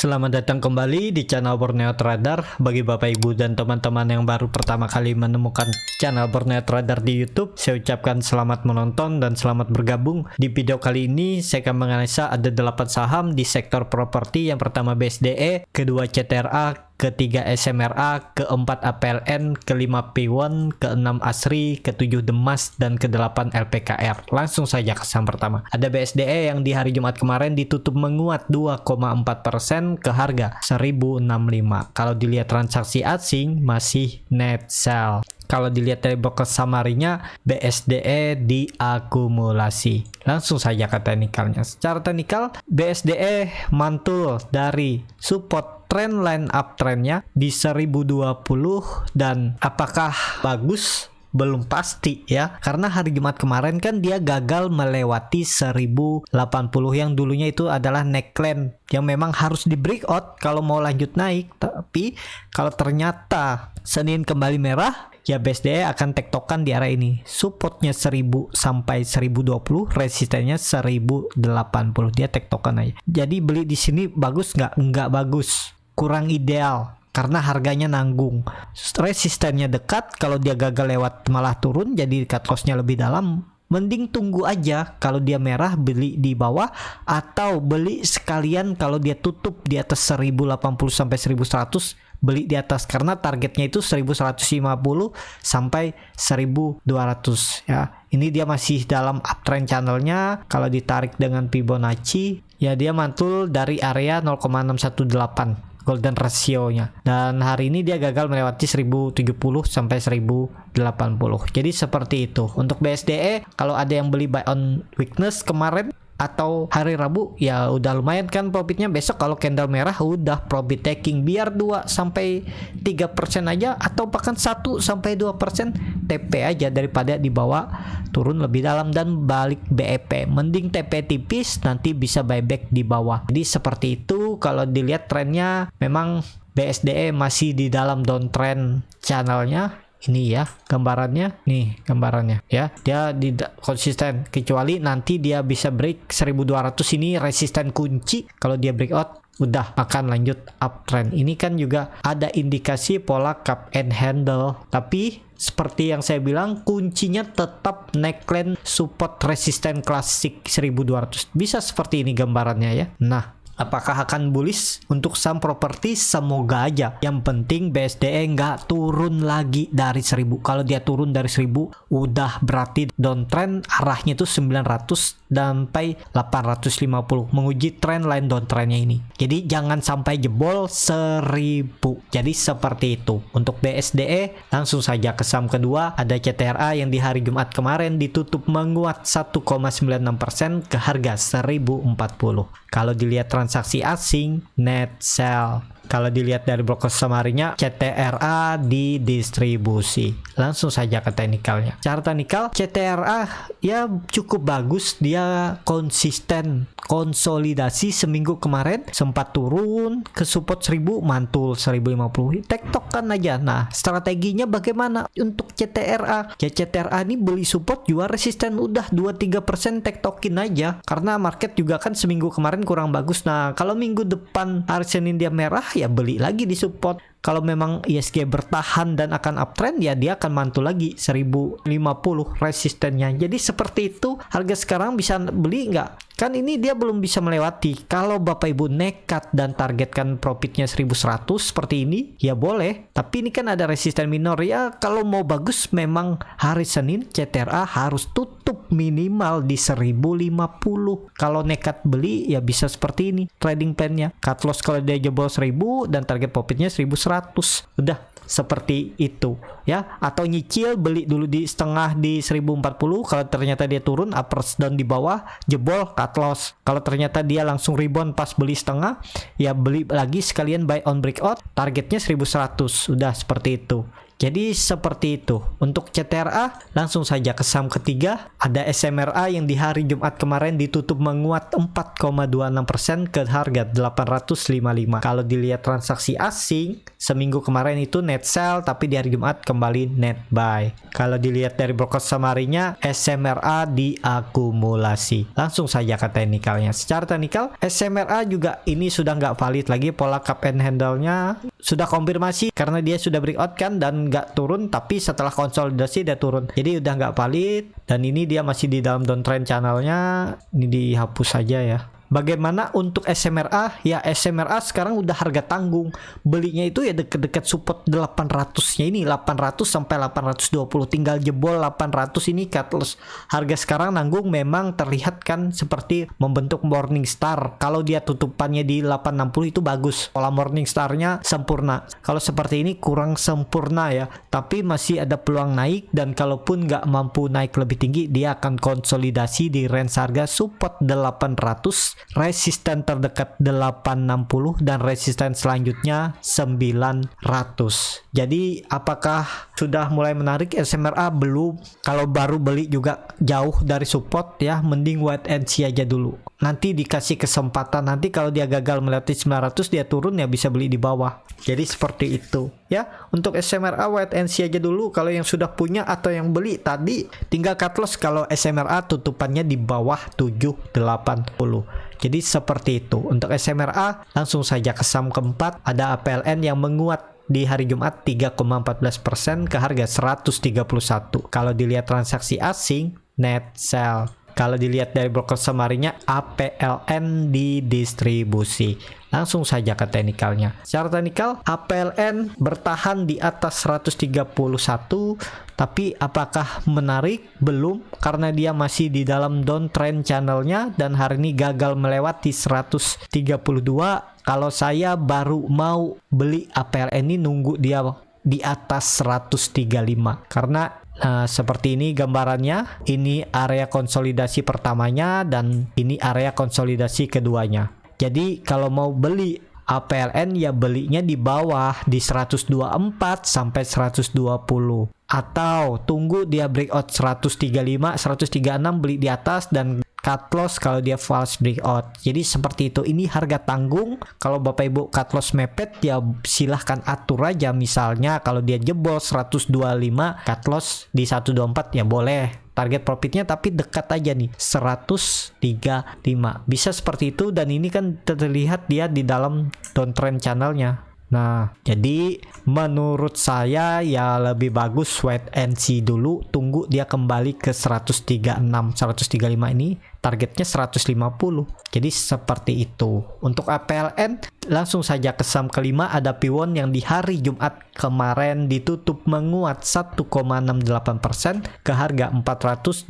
Selamat datang kembali di channel Borneo Trader. Bagi Bapak Ibu dan teman-teman yang baru pertama kali menemukan channel Borneo Trader di YouTube, saya ucapkan selamat menonton dan selamat bergabung. Di video kali ini saya akan menganalisa ada 8 saham di sektor properti. Yang pertama BSDE, kedua CTRA, ketiga SMRA, keempat APLN, kelima P1, keenam ASRI, ketujuh Demas, dan kedelapan LPKR. Langsung saja ke saham pertama. Ada BSDE yang di hari Jumat kemarin ditutup menguat 2,4% ke harga 1065. Kalau dilihat transaksi asing masih net sell. Kalau dilihat dari broker summary-nya, BSDE diakumulasi. Langsung saja ke teknikalnya. Secara teknikal, BSDE mantul dari support trend line uptrendnya di 1020, dan apakah bagus? Belum pasti ya, karena hari Jumat kemarin kan dia gagal melewati 1080 yang dulunya itu adalah neckline yang memang harus di breakout kalau mau lanjut naik. Tapi kalau ternyata Senin kembali merah, ya BSDE akan tektokan di area ini. Supportnya 1000 sampai 1020, resistennya 1080. Dia tektokan aja. Jadi beli di sini bagus nggak? Nggak bagus, kurang ideal. Karena harganya nanggung, resistennya dekat. Kalau dia gagal lewat malah turun, jadi cut loss-nya lebih dalam. Mending tunggu aja. Kalau dia merah beli di bawah, atau beli sekalian kalau dia tutup di atas 1080 sampai 1100, beli di atas, karena targetnya itu 1150 sampai 1200 ya. Ini dia masih dalam uptrend channelnya. Kalau ditarik dengan Fibonacci, ya dia mantul dari area 0,618 golden ratio-nya, dan hari ini dia gagal melewati 1070 sampai 1080. Jadi seperti itu untuk BSDE. Kalau ada yang beli buy on weakness kemarin atau hari Rabu, ya udah lumayan kan profitnya. Besok kalau candle merah udah profit taking, biar 2 sampai 3% aja, atau bahkan 1 sampai 2% TP aja daripada dibawa turun lebih dalam dan balik BEP. Mending TP tipis, nanti bisa buyback di bawah. Jadi seperti itu. Kalau dilihat trennya, memang BSDE masih di dalam downtrend channelnya. Ini ya gambarannya, nih gambarannya ya, dia konsisten, kecuali nanti dia bisa break 1200. Ini resisten kunci. Kalau dia breakout udah akan lanjut uptrend. Ini kan juga ada indikasi pola cup and handle, tapi seperti yang saya bilang, kuncinya tetap neckline support resisten klasik 1200. Bisa seperti ini gambarannya ya. Nah, apakah akan bullish untuk saham properti? Semoga aja. Yang penting BSDE nggak turun lagi dari 1000. Kalau dia turun dari 1000, udah berarti downtrend, arahnya itu 900 sampai 850, menguji trend line downtrendnya ini. Jadi jangan sampai jebol 1000. Jadi seperti itu untuk BSDE. Langsung saja ke saham kedua, ada CTRA yang di hari Jumat kemarin ditutup menguat 1,96% ke harga 1040. Kalau dilihat transaksi asing, net sell. Kalau dilihat dari broker summary-nya, CTRA didistribusi. Langsung saja ke teknikalnya. Cara teknikal, CTRA ya cukup bagus. Dia konsisten konsolidasi seminggu kemarin, sempat turun ke support 1000, mantul 1050. Tektokan aja. Nah, strateginya bagaimana untuk CTRA? Ya CTRA ini beli support, jual resisten, udah 2-3% tektokin aja. Karena market juga kan seminggu kemarin kurang bagus. Nah, kalau minggu depan hari Senin dia merah, ya beli lagi di support. Kalau memang ISG bertahan dan akan uptrend, ya dia akan mantul lagi 1050 resistennya. Jadi seperti itu. Harga sekarang bisa beli nggak? Kan ini dia belum bisa melewati. Kalau Bapak Ibu nekat dan targetkan profitnya 1100 seperti ini, ya boleh. Tapi ini kan ada resisten minor ya. Kalau mau bagus, memang hari Senin CTRA harus tutup minimal di 1050. Kalau nekat beli, ya bisa seperti ini trading plan-nya. Cut loss kalau dia jebol 1000 dan target profitnya 1100. Udah seperti itu ya. Atau nyicil, beli dulu di setengah di 1040. Kalau ternyata dia turun, uppers down di bawah, jebol, cut loss. Kalau ternyata dia langsung rebound pas beli setengah, ya beli lagi sekalian buy on breakout, targetnya 1100. Udah seperti itu. Jadi seperti itu. Untuk CTRA langsung saja ke saham ketiga. Ada SMRA yang di hari Jumat kemarin ditutup menguat 4,26% ke harga 855. Kalau dilihat transaksi asing seminggu kemarin itu net sell, tapi di hari Jumat kembali net buy. Kalau dilihat dari broker summary-nya, SMRA diakumulasi. Langsung saja ke teknikalnya. Secara teknikal SMRA juga ini sudah nggak valid lagi, pola cup and handle-nya sudah konfirmasi karena dia sudah breakout kan dan nggak turun, tapi setelah konsolidasi dia turun, jadi udah nggak valid. Dan ini dia masih di dalam downtrend channelnya, ini dihapus saja ya. Bagaimana untuk SMRA? Ya SMRA sekarang udah harga tanggung. Belinya itu ya deket-deket support 800-nya ini, 800 sampai 820. Tinggal jebol 800 ini cut loss. Harga sekarang nanggung memang terlihat kan seperti membentuk morning star. Kalau dia tutupannya di 860 itu bagus. Pola morning star-nya sempurna. Kalau seperti ini kurang sempurna ya. Tapi masih ada peluang naik, dan kalaupun nggak mampu naik lebih tinggi, dia akan konsolidasi di range harga support 800, resisten terdekat 860, dan resisten selanjutnya 900. Jadi apakah sudah mulai menarik SMRA? Belum. Kalau baru beli juga jauh dari support ya, mending wait and see aja dulu. Nanti dikasih kesempatan, nanti kalau dia gagal melewati 900 dia turun ya bisa beli di bawah. Jadi seperti itu ya. Untuk SMRA wait and see aja dulu. Kalau yang sudah punya atau yang beli tadi tinggal cut loss kalau SMRA tutupannya di bawah 780. Jadi seperti itu. Untuk SMRA langsung saja ke saham keempat. Ada APLN yang menguat di hari Jumat 3,14% ke harga 131. Kalau dilihat transaksi asing net sell. Kalau dilihat dari broker summary-nya, APLN didistribusi. Langsung saja ke teknikalnya. Secara teknikal, APLN bertahan di atas 131, tapi apakah menarik? Belum, karena dia masih di dalam downtrend channelnya dan hari ini gagal melewati 132. Kalau saya baru mau beli APLN ini nunggu dia di atas 135, karena seperti ini gambarannya. Ini area konsolidasi pertamanya dan ini area konsolidasi keduanya. Jadi kalau mau beli APLN ya belinya di bawah di 124 sampai 120, atau tunggu dia breakout 135, 136 beli di atas dan cut loss kalau dia false breakout. Jadi seperti itu. Ini harga tanggung. Kalau Bapak Ibu cut loss mepet ya silahkan atur aja. Misalnya kalau dia jebol 125, cut loss di 124 ya boleh. Target profitnya tapi dekat aja nih 135. Bisa seperti itu, dan ini kan terlihat dia di dalam downtrend channelnya. Nah, jadi menurut saya ya lebih bagus wait and see dulu, tunggu dia kembali ke 136, 135 ini targetnya 150. Jadi seperti itu. Untuk APLN langsung saja ke saham kelima. Ada Piwon yang di hari Jumat kemarin ditutup menguat 1,68% ke harga 482.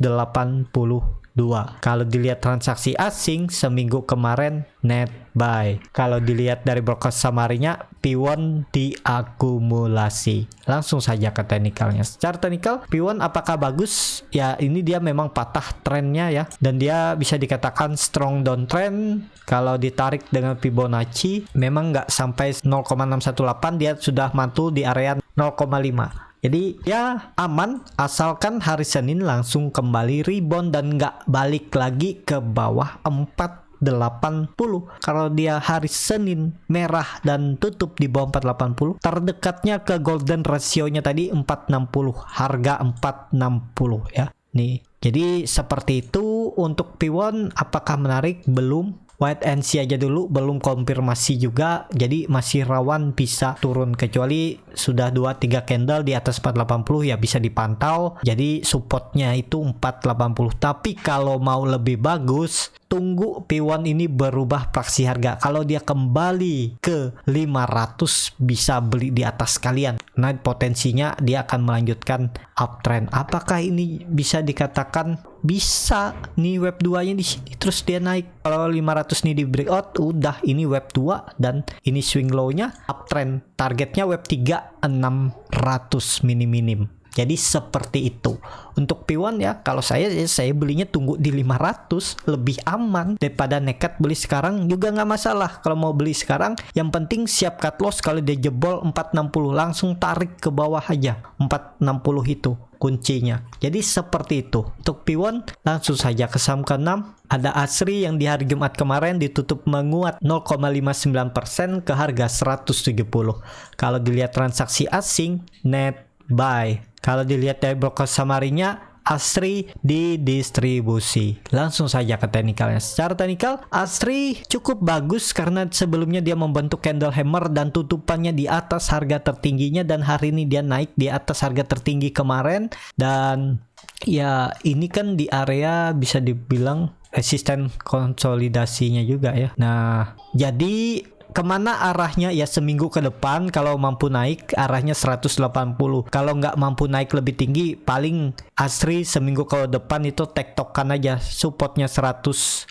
Kalau dilihat transaksi asing seminggu kemarin net buy. Kalau dilihat dari broker summary-nya, Piwon diakumulasi. Langsung saja ke teknikalnya. Secara teknikal, Piwon apakah bagus? Ya ini dia memang patah trennya ya, dan dia bisa dikatakan strong downtrend. Kalau ditarik dengan Fibonacci memang nggak sampai 0,618, dia sudah mantul di area 0,5. Jadi ya aman, asalkan hari Senin langsung kembali rebound dan nggak balik lagi ke bawah 480. Kalau dia hari Senin merah dan tutup di bawah 480, terdekatnya ke golden ratio-nya tadi 460, harga 460 ya. Nih, jadi seperti itu. Untuk Piwon apakah menarik? Belum. Wait and see aja dulu, belum konfirmasi juga, jadi masih rawan bisa turun, kecuali sudah 2-3 candle di atas 480 ya bisa dipantau. Jadi supportnya itu 480. Tapi kalau mau lebih bagus, tunggu Piwon ini berubah praksi harga. Kalau dia kembali ke 500 bisa beli di atas sekalian. Nah, potensinya dia akan melanjutkan uptrend. Apakah ini bisa dikatakan bisa nih web 2-nya di sini terus dia naik? Kalau 500 nih di breakout, udah ini web 2 dan ini swing low-nya uptrend. Targetnya web 3 600 minim. Jadi seperti itu. Untuk P1 ya, kalau saya belinya tunggu di 500, lebih aman daripada nekat beli sekarang. Juga nggak masalah kalau mau beli sekarang, yang penting siap cut loss. Kalau dia jebol 460 langsung tarik ke bawah aja. 460 itu kuncinya. Jadi seperti itu. Untuk P1 langsung saja ke saham ke-6. Ada Asri yang di hari Jumat kemarin ditutup menguat 0,59% ke harga 170. Kalau dilihat transaksi asing, net buy. Kalau dilihat dari broker summary-nya, Asri didistribusi. Langsung saja ke teknikalnya. Secara teknikal, Asri cukup bagus karena sebelumnya dia membentuk candle hammer dan tutupannya di atas harga tertingginya, dan hari ini dia naik di atas harga tertinggi kemarin. Dan ya ini kan di area bisa dibilang resisten konsolidasinya juga ya. Nah, jadi kemana arahnya ya seminggu ke depan, kalau mampu naik arahnya 180. Kalau nggak mampu naik lebih tinggi, paling Asri seminggu ke depan itu tektokan aja. Supportnya 167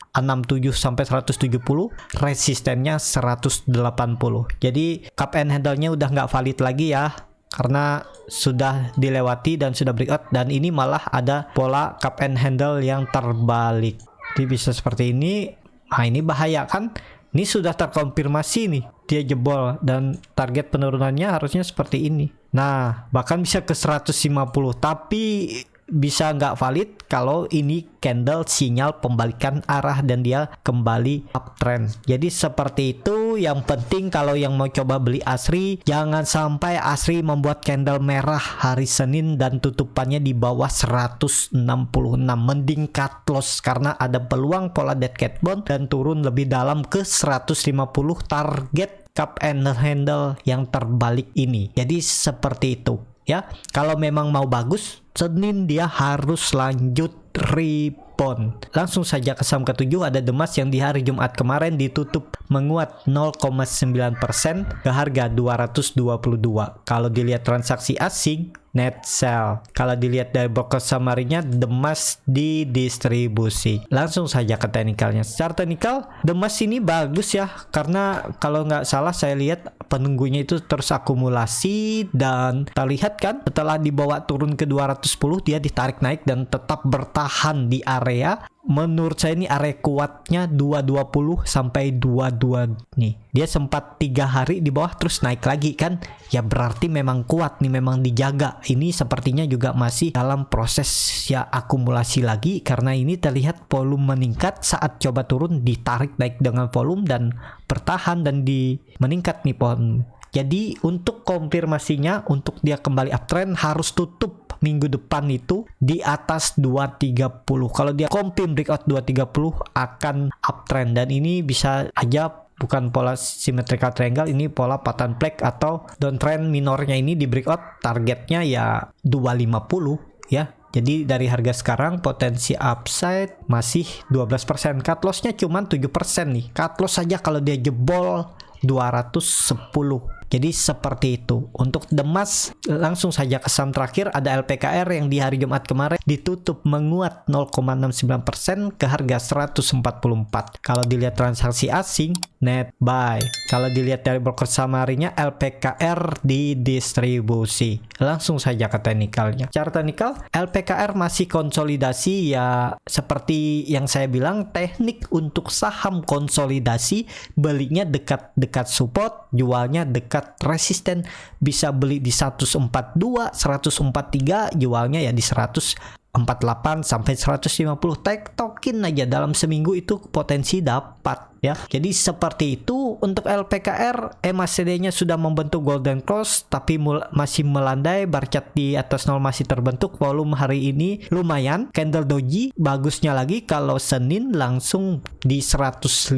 sampai 170, resistennya 180. Jadi cup and handle-nya udah nggak valid lagi ya, karena sudah dilewati dan sudah breakout, dan ini malah ada pola cup and handle yang terbalik. Jadi bisa seperti ini. Nah, ini bahaya kan? Ini sudah terkonfirmasi nih, dia jebol, dan target penurunannya harusnya seperti ini. Nah, bahkan bisa ke 150, tapi bisa nggak valid kalau ini candle sinyal pembalikan arah dan dia kembali uptrend. Jadi seperti itu. Yang penting kalau yang mau coba beli Asri, jangan sampai Asri membuat candle merah hari Senin dan tutupannya di bawah 166. Mending cut loss karena ada peluang pola dead cat bond dan turun lebih dalam ke 150 target cup and handle yang terbalik ini. Jadi seperti itu ya. Kalau memang mau bagus, Senin dia harus lanjut rebound. Langsung saja ke saham ke-7, ada Demas yang di hari Jumat kemarin ditutup menguat 0,9% ke harga 222. Kalau dilihat transaksi asing, net sell. Kalau dilihat dari broker summary-nya, Demas didistribusi. Langsung saja ke teknikalnya. Secara teknikal, Demas ini bagus ya, karena kalau nggak salah saya lihat penunggunya itu terus akumulasi, dan terlihat kan setelah dibawa turun ke 210, dia ditarik naik dan tetap bertahan di area. Menurut saya ini area kuatnya 220 sampai 22 nih. Dia sempat 3 hari di bawah terus naik lagi kan. Ya berarti memang kuat nih, memang dijaga. Ini sepertinya juga masih dalam proses ya akumulasi lagi, karena ini terlihat volume meningkat saat coba turun, ditarik naik dengan volume dan bertahan dan meningkat nih pohon. Jadi untuk konfirmasinya, untuk dia kembali uptrend harus tutup minggu depan itu di atas 230. Kalau dia confirm breakout 230 akan uptrend, dan ini bisa aja bukan pola symmetrical triangle, ini pola pattern flag atau downtrend minornya. Ini di breakout targetnya ya 250 ya. Jadi dari harga sekarang potensi upside masih 12%. Cut loss-nya cuma 7% nih. Cut loss saja kalau dia jebol 210. Jadi seperti itu. Untuk Demas, langsung saja ke saham terakhir, ada LPKR yang di hari Jumat kemarin ditutup menguat 0,69% ke harga 144. Kalau dilihat transaksi asing, net buy. Kalau dilihat dari broker summary-nya, LPKR didistribusi. Langsung saja ke teknikalnya. Secara teknikal, LPKR masih konsolidasi ya, seperti yang saya bilang, teknik untuk saham konsolidasi, belinya dekat-dekat support, jualnya dekat resisten. Bisa beli di 142, 143, jualnya ya di 148 sampai 150. Tektokin aja dalam seminggu itu potensi dapat ya. Jadi seperti itu. Untuk LPKR, MACD-nya sudah membentuk golden cross tapi masih melandai, barcat di atas 0 masih terbentuk. Volume hari ini lumayan, candle doji. Bagusnya lagi kalau Senin langsung di 150.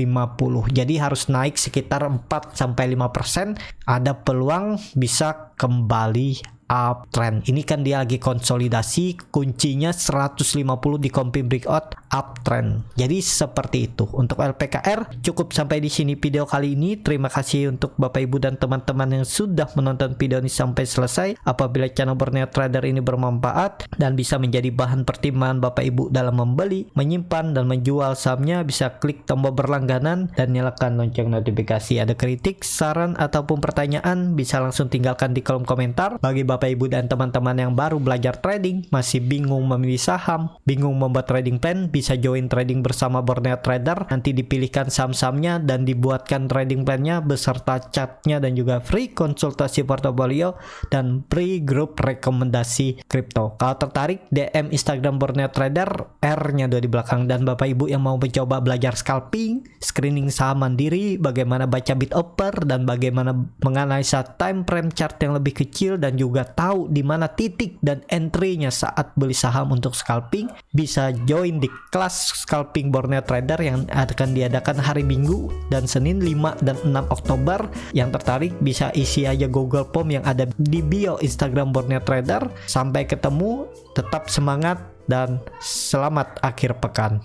Jadi harus naik sekitar 4 sampai 5%, ada peluang bisa kembali uptrend. Ini kan dia lagi konsolidasi, kuncinya 150 di confirm breakout uptrend. Jadi seperti itu. Untuk LPKR cukup sampai di sini video kali ini. Terima kasih untuk Bapak Ibu dan teman-teman yang sudah menonton video ini sampai selesai. Apabila channel Borneo Trader ini bermanfaat dan bisa menjadi bahan pertimbangan Bapak Ibu dalam membeli, menyimpan dan menjual sahamnya, bisa klik tombol berlangganan dan nyalakan lonceng notifikasi. Ada kritik, saran ataupun pertanyaan bisa langsung tinggalkan di kolom komentar. Bagi Bapak Ibu dan teman-teman yang baru belajar trading, masih bingung memilih saham, bingung membuat trading plan, bisa join trading bersama Borneo Trader. Nanti dipilihkan saham-sahamnya dan dibuatkan trading plannya beserta chartnya dan juga free konsultasi portofolio dan free grup rekomendasi kripto. Kalau tertarik, DM Instagram Borneo Trader, R-nya 2 di belakang. Dan Bapak Ibu yang mau mencoba belajar scalping, screening saham mandiri, bagaimana baca bid offer, dan bagaimana menganalisa time frame chart yang lebih kecil, dan juga tahu di mana titik dan entry-nya saat beli saham untuk scalping, bisa join di kelas scalping Borneo Trader yang akan diadakan hari Minggu dan Senin 5 dan 6 Oktober. Yang tertarik bisa isi aja Google Form yang ada di bio Instagram Borneo Trader. Sampai ketemu, tetap semangat dan selamat akhir pekan.